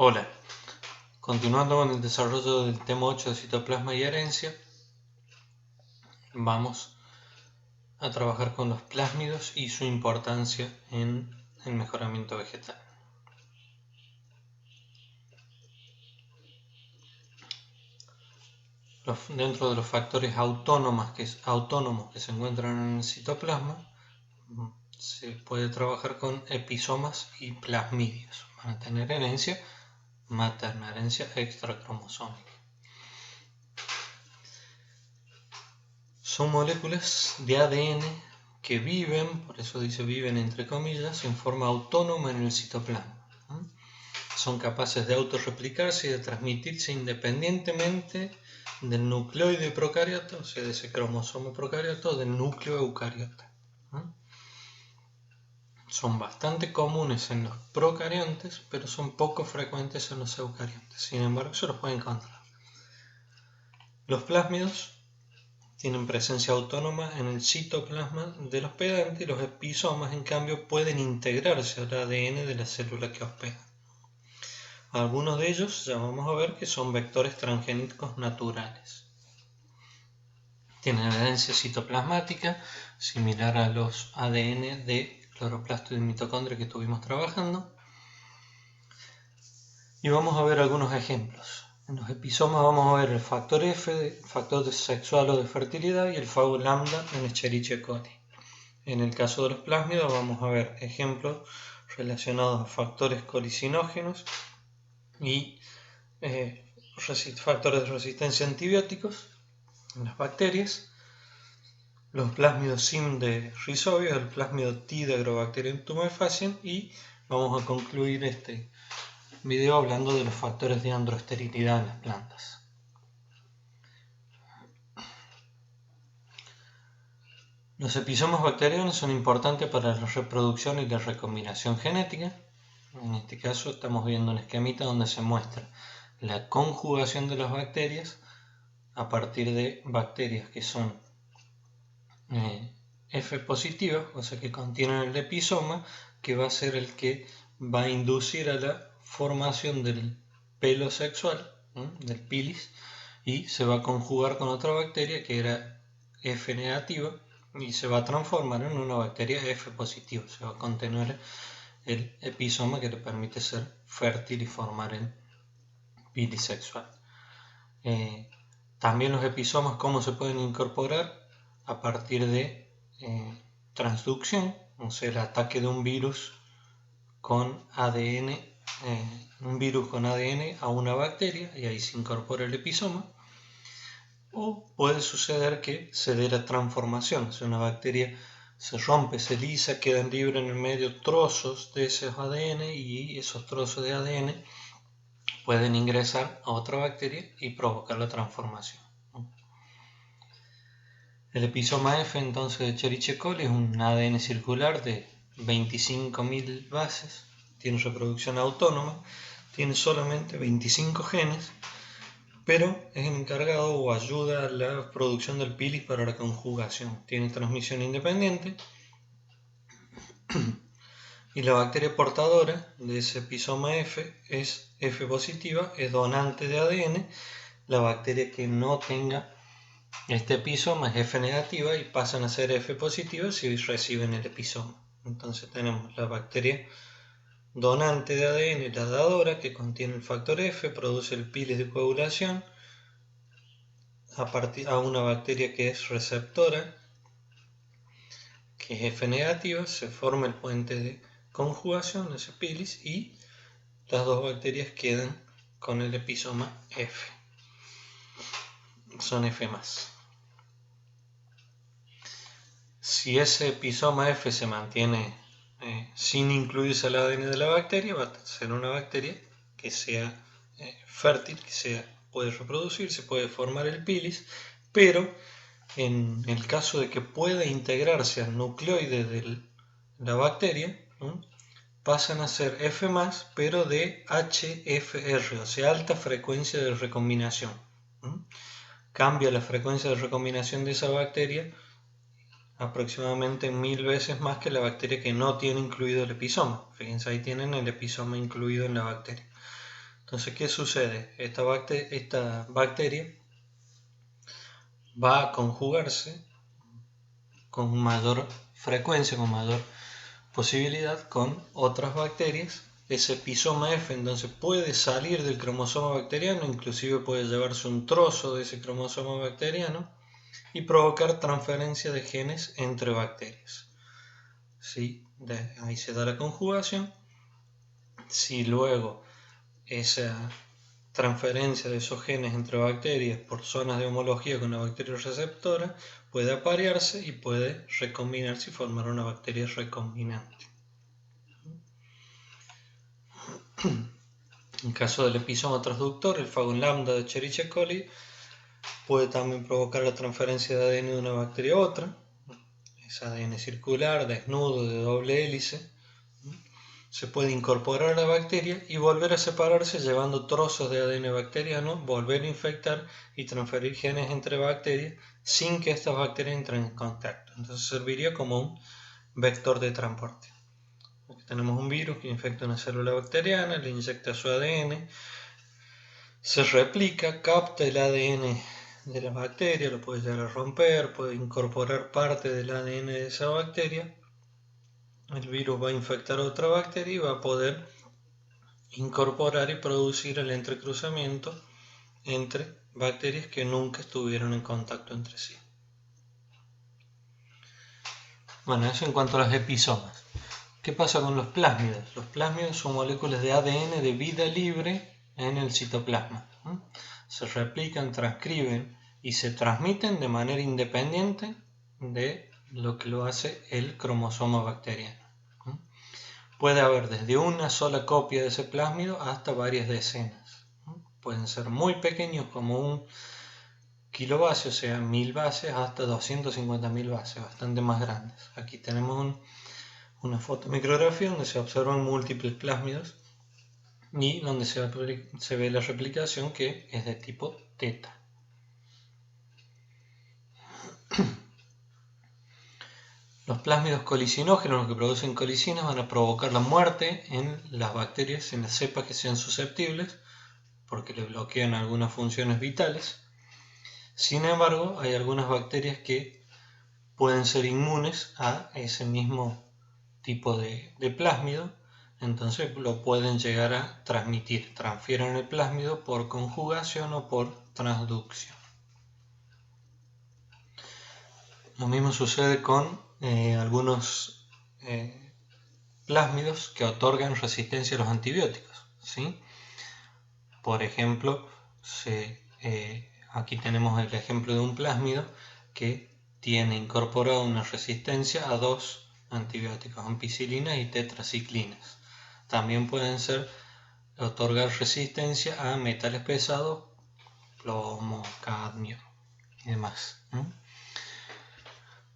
Hola, continuando con el desarrollo del tema 8 de citoplasma y herencia, vamos a trabajar con los plásmidos y su importancia en el mejoramiento vegetal. Dentro de los factores autónomos que se encuentran en el citoplasma, se puede trabajar con episomas y plasmidios. Van a tener herencia materna, herencia extracromosómica. Son moléculas de ADN que viven, por eso dice viven entre comillas, en forma autónoma en el citoplasma. Son capaces de autorreplicarse y de transmitirse independientemente del nucleoide procariota, o sea, de ese cromosoma procariota o del núcleo eucariota. Son bastante comunes en los procariontes, pero son poco frecuentes en los eucariontes. Sin embargo, se los puede encontrar. Los plásmidos tienen presencia autónoma en el citoplasma del hospedante y los episomas, en cambio, pueden integrarse al ADN de la célula que hospeda. Algunos de ellos ya vamos a ver que son vectores transgénicos naturales. Tienen herencia citoplasmática similar a los ADN de cloroplasto y de mitocondria que estuvimos trabajando. Y vamos a ver algunos ejemplos. En los episomas vamos a ver el factor F, el factor sexual o de fertilidad, y el FAU lambda en Escherichia coli. En el caso de los plásmidos vamos a ver ejemplos relacionados a factores colicinógenos y factores de resistencia a antibióticos en las bacterias, los plásmidos SIM de Rhizobia, el plásmido T de Agrobacterium tumefaciens, y vamos a concluir este video hablando de los factores de androesterilidad en las plantas. Los episomas bacterianos son importantes para la reproducción y la recombinación genética. En este caso estamos viendo un esquemita donde se muestra la conjugación de las bacterias a partir de bacterias que son F positivas, o sea que contienen el episoma, que va a ser el que va a inducir a la formación del pelo sexual, del pilis, y se va a conjugar con otra bacteria que era F negativa y se va a transformar en una bacteria F positiva. Se va a contener el episoma que le permite ser fértil y formar el pilis sexual. También los episomas, ¿cómo se pueden incorporar? A partir de transducción, o sea, el ataque de un virus con ADN, a una bacteria, y ahí se incorpora el episoma. O puede suceder que se dé la transformación, o sea, una bacteria se rompe, se lisa, quedan libres en el medio trozos de esos ADN, y esos trozos de ADN pueden ingresar a otra bacteria y provocar la transformación. El episoma F entonces de Escherichia coli es un ADN circular de 25.000 bases, tiene reproducción autónoma, tiene solamente 25 genes, pero es el encargado o ayuda a la producción del pilis para la conjugación. Tiene transmisión independiente y la bacteria portadora de ese episoma F es F positiva, es donante de ADN. La bacteria que no tenga este episoma es F negativa y pasan a ser F positiva si reciben el episoma. Entonces tenemos la bacteria donante de ADN, la dadora, que contiene el factor F, produce el pilis de coagulación a una bacteria que es receptora, que es F negativa, se forma el puente de conjugación de ese pilis y las dos bacterias quedan con el episoma F. Son F+. Si ese episoma F se mantiene sin incluirse el ADN de la bacteria, va a ser una bacteria que sea fértil, que puede reproducirse, puede formar el pilis, pero en el caso de que pueda integrarse al nucleoide de la bacteria, pasan a ser F+, pero de HFR, o sea, alta frecuencia de recombinación. Cambia la frecuencia de recombinación de esa bacteria aproximadamente 1000 veces más que la bacteria que no tiene incluido el episoma. Fíjense, ahí tienen el episoma incluido en la bacteria. Entonces, ¿qué sucede? Esta bacteria va a conjugarse con mayor frecuencia, con mayor posibilidad con otras bacterias. Ese episoma F entonces puede salir del cromosoma bacteriano, inclusive puede llevarse un trozo de ese cromosoma bacteriano y provocar transferencia de genes entre bacterias. ¿Sí? Ahí se da la conjugación. Si luego esa transferencia de esos genes entre bacterias por zonas de homología con la bacteria receptora puede aparearse y puede recombinarse y formar una bacteria recombinante. En caso del episoma transductor, el Fagon lambda de Escherichia coli puede también provocar la transferencia de ADN de una bacteria a otra. Es ADN circular, desnudo, de doble hélice. Se puede incorporar a la bacteria y volver a separarse llevando trozos de ADN bacteriano, volver a infectar y transferir genes entre bacterias sin que estas bacterias entren en contacto. Entonces serviría como un vector de transporte. Aquí tenemos un virus que infecta una célula bacteriana, le inyecta su ADN, se replica, capta el ADN de la bacteria, lo puede llegar a romper, puede incorporar parte del ADN de esa bacteria. El virus va a infectar a otra bacteria y va a poder incorporar y producir el entrecruzamiento entre bacterias que nunca estuvieron en contacto entre sí. Bueno, eso en cuanto a los episomas. ¿Qué pasa con los plásmidos? Los plásmidos son moléculas de ADN de vida libre en el citoplasma. Se replican, transcriben y se transmiten de manera independiente de lo que lo hace el cromosoma bacteriano. Puede haber desde una sola copia de ese plásmido hasta varias decenas. Pueden ser muy pequeños como un kilobase, o sea 1000 bases, hasta 250.000 bases, bastante más grandes. Aquí tenemos una fotomicrografía donde se observan múltiples plásmidos y donde se ve la replicación que es de tipo teta. Los plásmidos colicinógenos, los que producen colicinas, van a provocar la muerte en las bacterias, en las cepas que sean susceptibles, porque le bloquean algunas funciones vitales. Sin embargo, hay algunas bacterias que pueden ser inmunes a ese mismo tipo de plásmido, entonces lo pueden llegar a transmitir, transfieren el plásmido por conjugación o por transducción. Lo mismo sucede con algunos plásmidos que otorgan resistencia a los antibióticos, ¿sí? Por ejemplo, aquí tenemos el ejemplo de un plásmido que tiene incorporada una resistencia a dos antibióticos, ampicilinas y tetraciclinas. También pueden otorgar resistencia a metales pesados, plomo, cadmio y demás.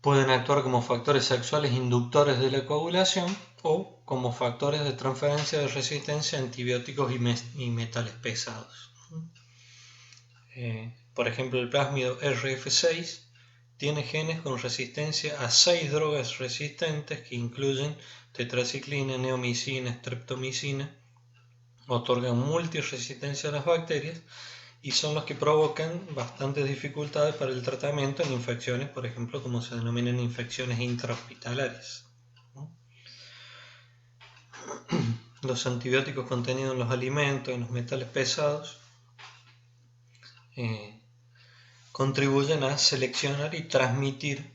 Pueden actuar como factores sexuales inductores de la coagulación o como factores de transferencia de resistencia a antibióticos y metales pesados. Por ejemplo, el plásmido RF6 tiene genes con resistencia a 6 drogas resistentes que incluyen tetraciclina, neomicina, streptomicina, otorgan multiresistencia a las bacterias y son los que provocan bastantes dificultades para el tratamiento en infecciones, por ejemplo, como se denominan infecciones intrahospitalarias. Los antibióticos contenidos en los alimentos, en los metales pesados, contribuyen a seleccionar y transmitir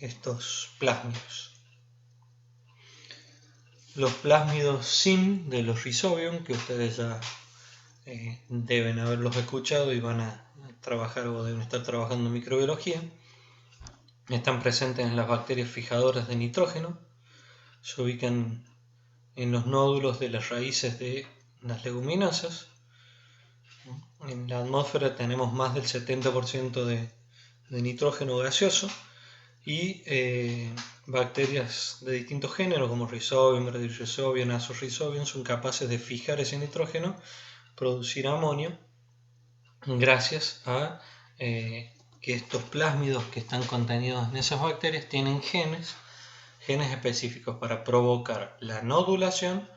estos plásmidos. Los plásmidos SIM de los Rhizobium, que ustedes ya deben haberlos escuchado y van a trabajar o deben estar trabajando en microbiología, están presentes en las bacterias fijadoras de nitrógeno, se ubican en los nódulos de las raíces de las leguminosas. En la atmósfera tenemos más del 70% de nitrógeno gaseoso y bacterias de distintos géneros como Rhizobium, Bradyrhizobium, Azorhizobium son capaces de fijar ese nitrógeno, producir amonio gracias a que estos plásmidos que están contenidos en esas bacterias tienen genes específicos para provocar la nodulación,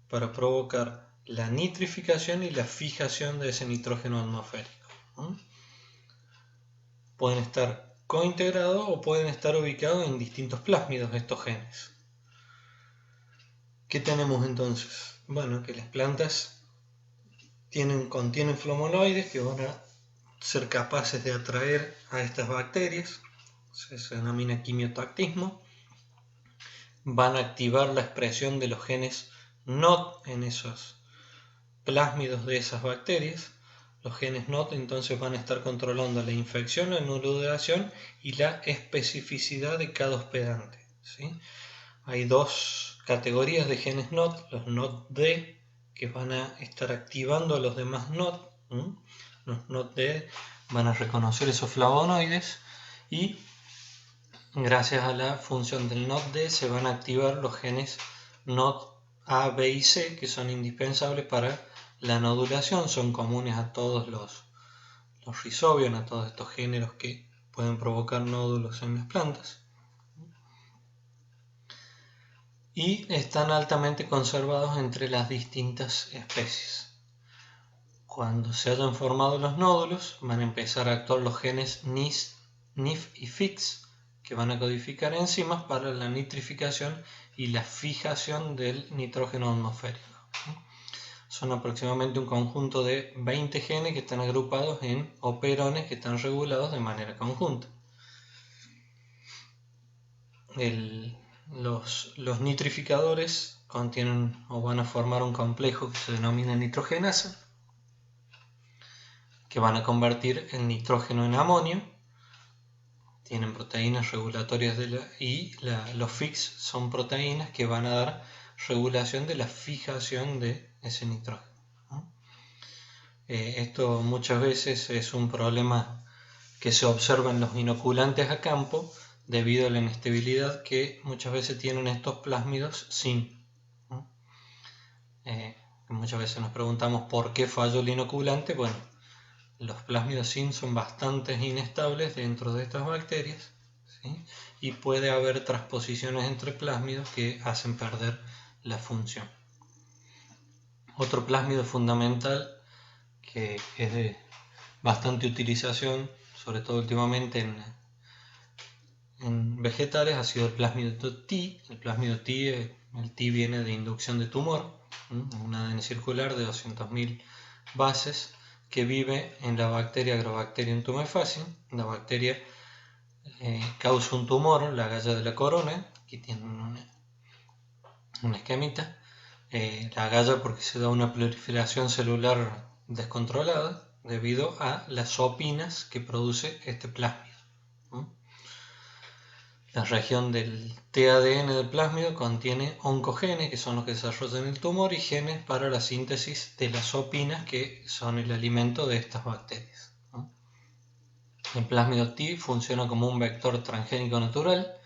para provocar la nitrificación y la fijación de ese nitrógeno atmosférico. Pueden estar cointegrados o pueden estar ubicados en distintos plásmidos estos genes. ¿Qué tenemos entonces? Bueno, que las plantas contienen flavonoides que van a ser capaces de atraer a estas bacterias, se denomina quimiotactismo, van a activar la expresión de los genes NOT en esos plásmidos de esas bacterias. Los genes NOT entonces van a estar controlando la infección, la enucleación y la especificidad de cada hospedante, ¿sí? Hay dos categorías de genes NOT, los NOT-D, que van a estar activando a los demás NOT. Los NOT-D van a reconocer esos flavonoides y gracias a la función del NOT-D se van a activar los genes NOT-A, B y C, que son indispensables para la nodulación, son comunes a todos los rhizobium, a todos estos géneros que pueden provocar nódulos en las plantas. Y están altamente conservados entre las distintas especies. Cuando se hayan formado los nódulos, van a empezar a actuar los genes NIS, NIF y FIX, que van a codificar enzimas para la nitrificación y la fijación del nitrógeno atmosférico. Son aproximadamente un conjunto de 20 genes que están agrupados en operones que están regulados de manera conjunta. Los nitrificadores contienen o van a formar un complejo que se denomina nitrogenasa, que van a convertir el nitrógeno en amonio. Tienen proteínas regulatorias los FIX son proteínas que van a dar regulación de la fijación de ese nitrógeno. Esto muchas veces es un problema que se observa en los inoculantes a campo debido a la inestabilidad que muchas veces tienen estos plásmidos sin. Muchas veces nos preguntamos por qué falló el inoculante. Bueno, los plásmidos sin son bastante inestables dentro de estas bacterias, ¿sí? Y puede haber transposiciones entre plásmidos que hacen perder la función. Otro plásmido fundamental que es de bastante utilización, sobre todo últimamente en vegetales, ha sido el plásmido T. El plásmido T, el T viene de inducción de tumor, un ADN circular de 200.000 bases que vive en la bacteria Agrobacterium tumefaciens. La bacteria causa un tumor, la galla de la corona, aquí tienen una esquemita. La galla porque se da una proliferación celular descontrolada debido a las opinas que produce este plásmido. La región del tADN del plásmido contiene oncogenes, que son los que desarrollan el tumor, y genes para la síntesis de las opinas, que son el alimento de estas bacterias. El plásmido T funciona como un vector transgénico natural,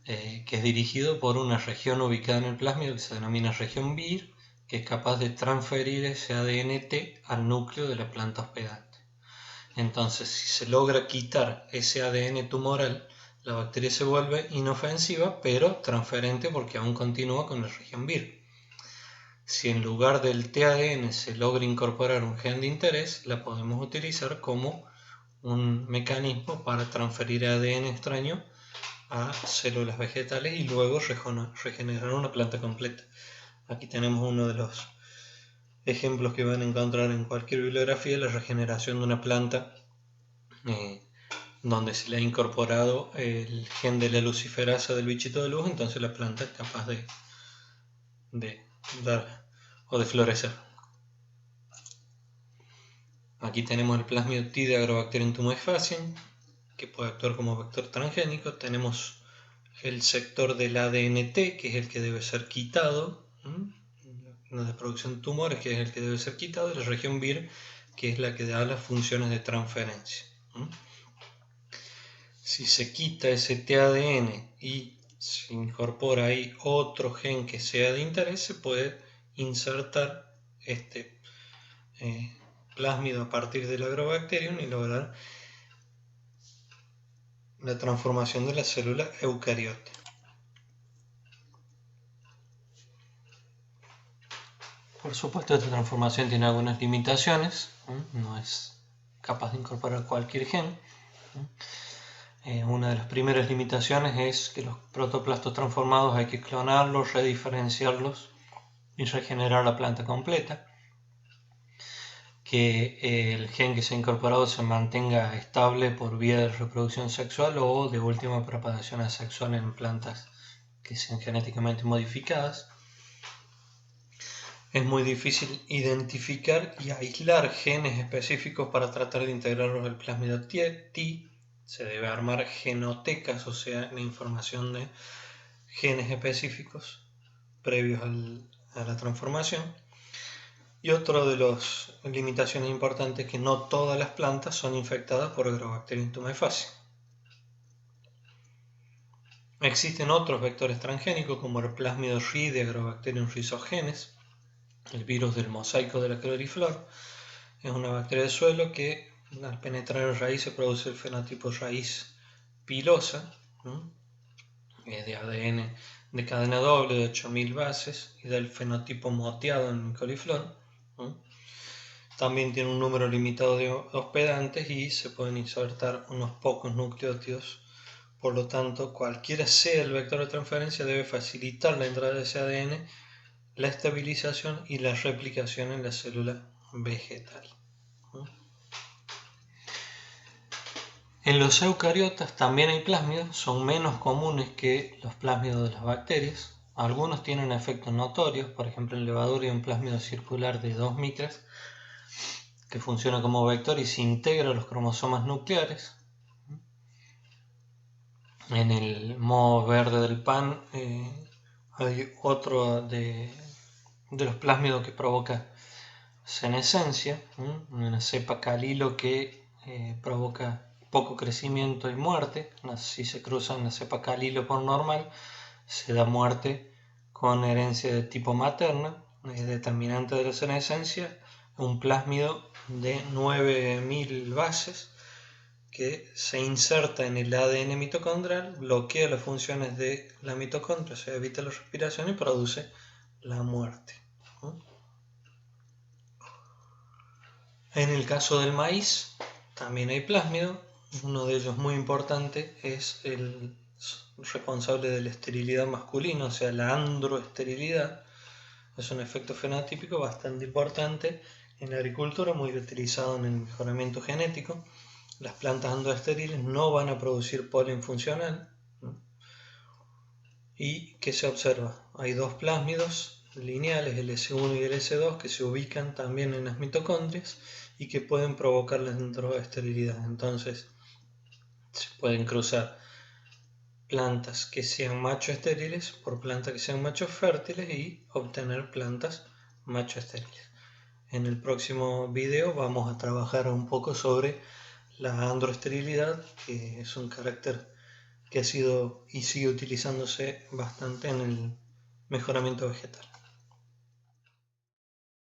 que es dirigido por una región ubicada en el plásmido que se denomina región BIR, que es capaz de transferir ese ADN T al núcleo de la planta hospedante. Entonces, si se logra quitar ese ADN tumoral, la bacteria se vuelve inofensiva, pero transferente porque aún continúa con la región BIR. Si en lugar del tADN se logra incorporar un gen de interés, la podemos utilizar como un mecanismo para transferir ADN extraño a células vegetales y luego regenerar una planta completa. Aquí tenemos uno de los ejemplos que van a encontrar en cualquier bibliografía, la regeneración de una planta donde se le ha incorporado el gen de la luciferasa del bichito de luz, entonces la planta es capaz de dar o de florecer. Aquí tenemos el plásmido T de Agrobacterium tumefaciens, que puede actuar como vector transgénico. Tenemos el sector del ADN T, que es el que debe ser quitado, la producción de tumores, que es el que debe ser quitado, y la región BIR, que es la que da las funciones de transferencia. Si se quita ese tADN y se incorpora ahí otro gen que sea de interés, se puede insertar este plásmido a partir del Agrobacterium y lograr la transformación de la célula eucariote. Por supuesto, esta transformación tiene algunas limitaciones, no es capaz de incorporar cualquier gen. Una de las primeras limitaciones es que los protoplastos transformados hay que clonarlos, rediferenciarlos y regenerar la planta completa. Que el gen que se ha incorporado se mantenga estable por vía de reproducción sexual o de última propagación asexual en plantas que sean genéticamente modificadas. Es muy difícil identificar y aislar genes específicos para tratar de integrarlos al plásmido T. Se debe armar genotecas, o sea, la información de genes específicos previos a la transformación. Y otra de las limitaciones importantes es que no todas las plantas son infectadas por Agrobacterium tumefaciens. Existen otros vectores transgénicos como el plásmido Rhi de Agrobacterium rhizogenes, el virus del mosaico de la cloriflor. Es una bacteria de suelo que al penetrar en raíz se produce el fenotipo raíz pilosa, es de ADN de cadena doble de 8000 bases y del fenotipo moteado en coliflor. También tiene un número limitado de hospedantes y se pueden insertar unos pocos nucleótidos. Por lo tanto, cualquiera sea el vector de transferencia, debe facilitar la entrada de ese ADN, la estabilización y la replicación en la célula vegetal. En los eucariotas también hay plásmidos, son menos comunes que los plásmidos de las bacterias. Algunos tienen efectos notorios, por ejemplo en levadura hay un plásmido circular de 2 micras que funciona como vector y se integra a los cromosomas nucleares. En el moho verde del pan hay otro de los plásmidos que provoca senescencia, una cepa calilo que provoca poco crecimiento y muerte. Si se cruzan la cepa calilo por normal, se da muerte con herencia de tipo materna. Es determinante de la senescencia un plásmido de 9000 bases que se inserta en el ADN mitocondrial, bloquea las funciones de la mitocondria, o sea, evita la respiración y produce la muerte. En el caso del maíz también hay plásmido. Uno de ellos muy importante es el responsable de la esterilidad masculina, o sea, la androesterilidad. Es un efecto fenotípico bastante importante en la agricultura, muy utilizado en el mejoramiento genético. Las plantas androestériles no van a producir polen funcional. ¿Y qué se observa? Hay dos plásmidos lineales, el S1 y el S2, que se ubican también en las mitocondrias y que pueden provocar la androesterilidad. Entonces, se pueden cruzar plantas que sean macho estériles por plantas que sean machos fértiles y obtener plantas macho estériles. En el próximo video vamos a trabajar un poco sobre la androesterilidad, que es un carácter que ha sido y sigue utilizándose bastante en el mejoramiento vegetal.